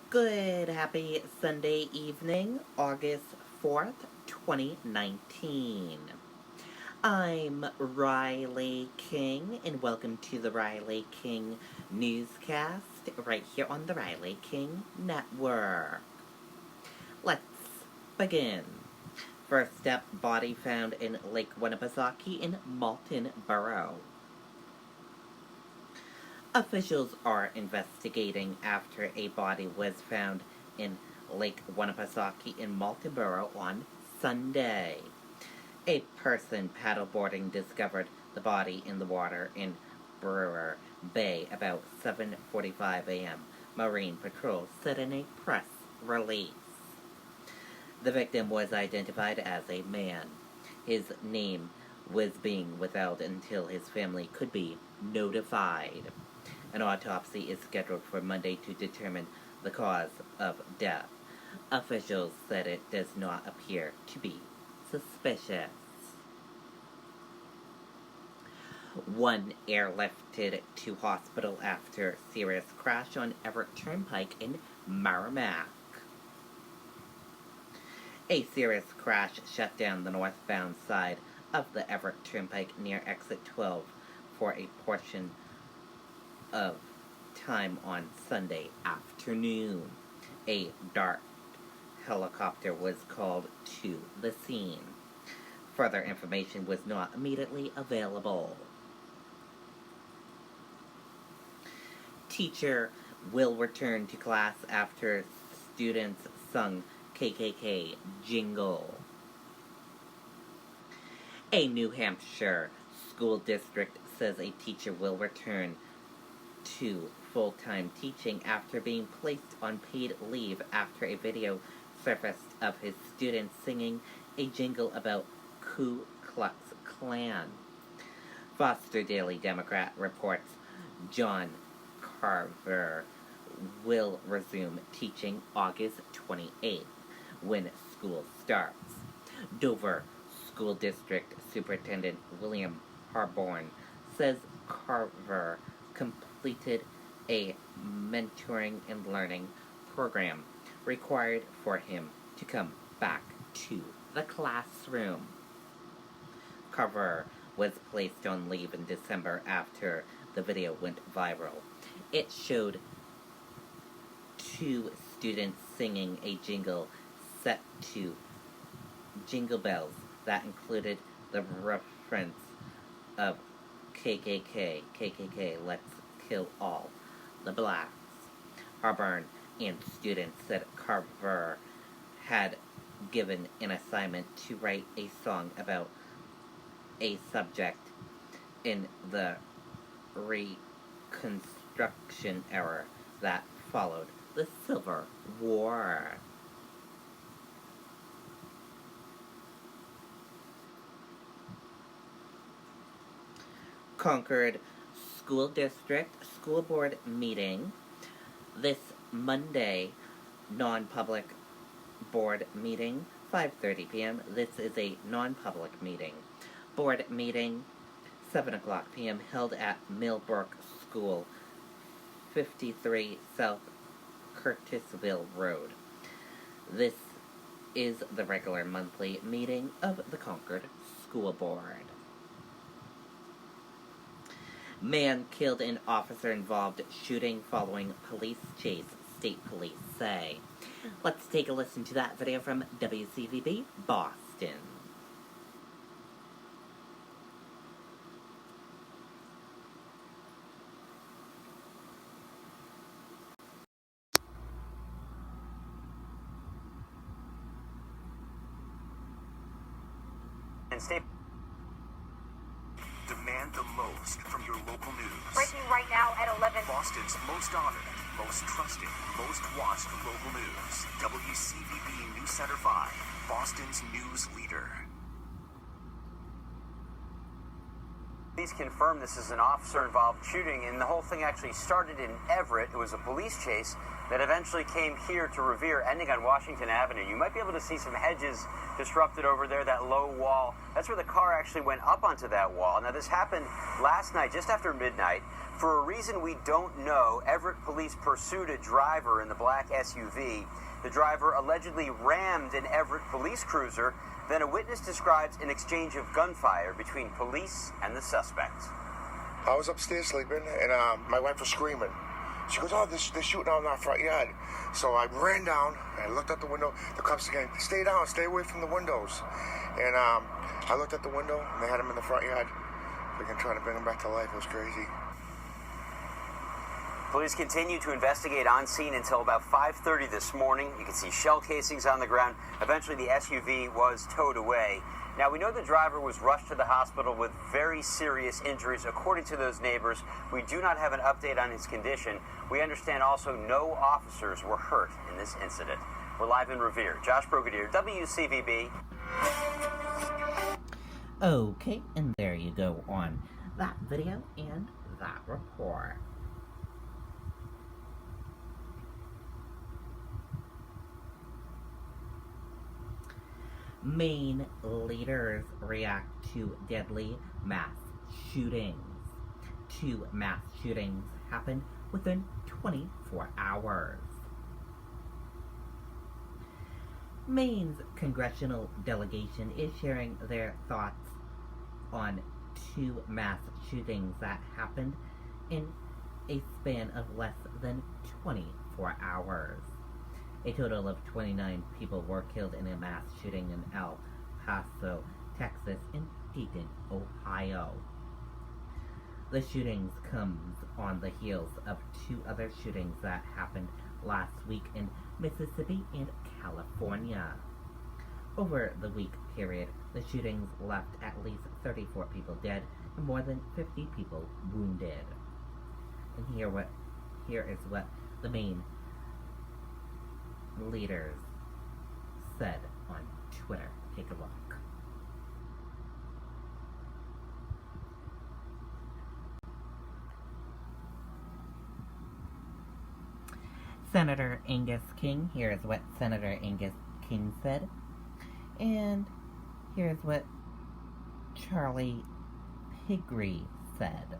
Good, happy Sunday evening, August 4th, 2019. I'm Riley King, and welcome to the Riley King Newscast, right here on the Riley King Network. Let's begin. First up, body found in Lake Winnipesaukee in Malton Borough. Officials are investigating after a body was found in Lake Winnipesaukee in Malton Borough on Sunday. A person paddleboarding discovered the body in the water in Brewer Bay about 7:45 a.m., Marine Patrol said in a press release. The victim was identified as a man. His name was being withheld until his family could be notified. An autopsy is scheduled for Monday to determine the cause of death. Officials said it does not appear to be suspicious. One airlifted to hospital after serious crash on Everett Turnpike in Merrimack. A serious crash shut down the northbound side of the Everett Turnpike near exit 12 for a portion of time on Sunday afternoon. A Dart helicopter was called to the scene. Further information was not immediately available. Teacher will return to class after students sung KKK jingle. A New Hampshire school district says a teacher will return to full-time teaching after being placed on paid leave after a video surfaced of his students singing a jingle about Ku Klux Klan. Foster Daily Democrat reports John Carver will resume teaching August 28th when school starts. Dover School District Superintendent William Harborn says Carver completed a mentoring and learning program required for him to come back to the classroom. Carver was placed on leave in December after the video went viral. It showed two students singing a jingle set to Jingle Bells that included the reference of KKK, let's kill all the blacks. Harborn and students said Carver had given an assignment to write a song about a subject in the Reconstruction era that followed the Civil War. Concord School District School Board meeting this Monday, non-public board meeting, 5:30 p.m. This is a non-public meeting. Board meeting, 7 o'clock p.m. held at Millbrook School, 53 South Curtisville Road. This is the regular monthly meeting of the Concord School Board. Man killed in officer-involved shooting following police chase, state police say. Let's take a listen to that video from WCVB Boston. And stay. Demand the most from your local news. Breaking right now at 11. Boston's most honored, most trusted, most watched local news. WCVB News Center 5, Boston's news leader. Police confirmed this is an officer-involved shooting, and the whole thing actually started in Everett. It was a police chase that eventually came here to Revere, ending on Washington Avenue. You might be able to see some hedges disrupted over there, that low wall. That's where the car actually went up onto that wall. Now, this happened last night, just after midnight. For a reason we don't know, Everett police pursued a driver in the black SUV. The driver allegedly rammed an Everett police cruiser. Then a witness describes an exchange of gunfire between police and the suspect. I was upstairs sleeping, and my wife was screaming. She goes, "Oh, they're shooting out in our front yard." So I ran down, and I looked out the window. The cops again, "Stay down, stay away from the windows." And I looked at the window, and they had him in the front yard. They can try to bring him back to life. It was crazy. Police continue to investigate on scene until about 5:30 this morning. You can see shell casings on the ground. Eventually, the SUV was towed away. Now, we know the driver was rushed to the hospital with very serious injuries, according to those neighbors. We do not have an update on his condition. We understand also no officers were hurt in this incident. We're live in Revere. Josh Brigadier, WCVB. Okay, and there you go on that video and that report. Maine leaders react to deadly mass shootings. 2 mass shootings happened within 24 hours. Maine's congressional delegation is sharing their thoughts on 2 mass shootings that happened in a span of less than 24 hours. A total of 29 people were killed in a mass shooting in El Paso, Texas, and Dayton, Ohio. The shootings comes on the heels of 2 other shootings that happened last week in Mississippi and California. Over the week period, the shootings left at least 34 people dead and more than 50 people wounded. And here is what the Maine leaders said on Twitter. Take a look. Senator Angus King, here's what Senator Angus King said. And here's what Charlie Pigry said.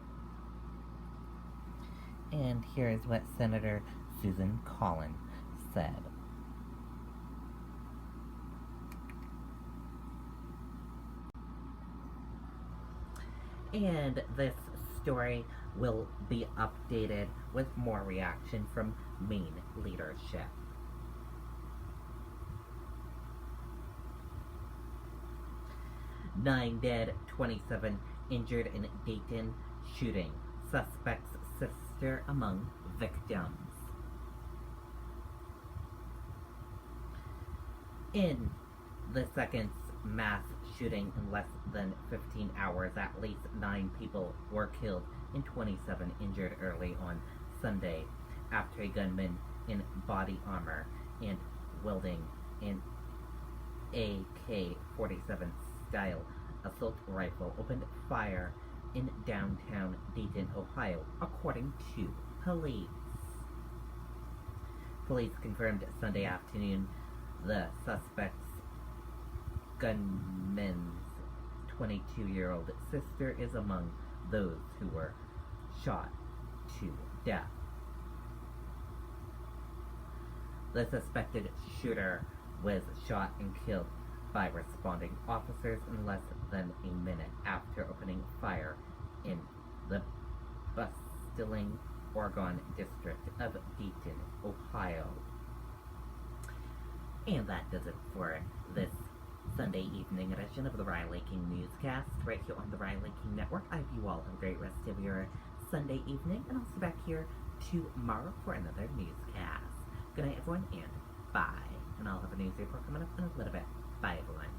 And here's what Senator Susan Collins said. And this story will be updated with more reaction from Maine leadership. Nine dead, 27 injured in Dayton shooting. Suspect's sister among victims. In the second mass shooting in less than 15 hours, at least 9 people were killed and 27 injured early on Sunday after a gunman in body armor and wielding an AK-47 style assault rifle opened fire in downtown Dayton, Ohio, according to police. Police confirmed Sunday afternoon the suspect's gunman's 22-year-old sister is among those who were shot to death. The suspected shooter was shot and killed by responding officers in less than a minute after opening fire in the bustling Oregon district of Dayton, Ohio. And that does it for this Sunday evening edition of the Riley King Newscast, right here on the Riley King Network. I hope you all have a great rest of your Sunday evening, and I'll see you back here tomorrow for another newscast. Good night, everyone, and bye. And I'll have a news report coming up in a little bit. Bye, everyone.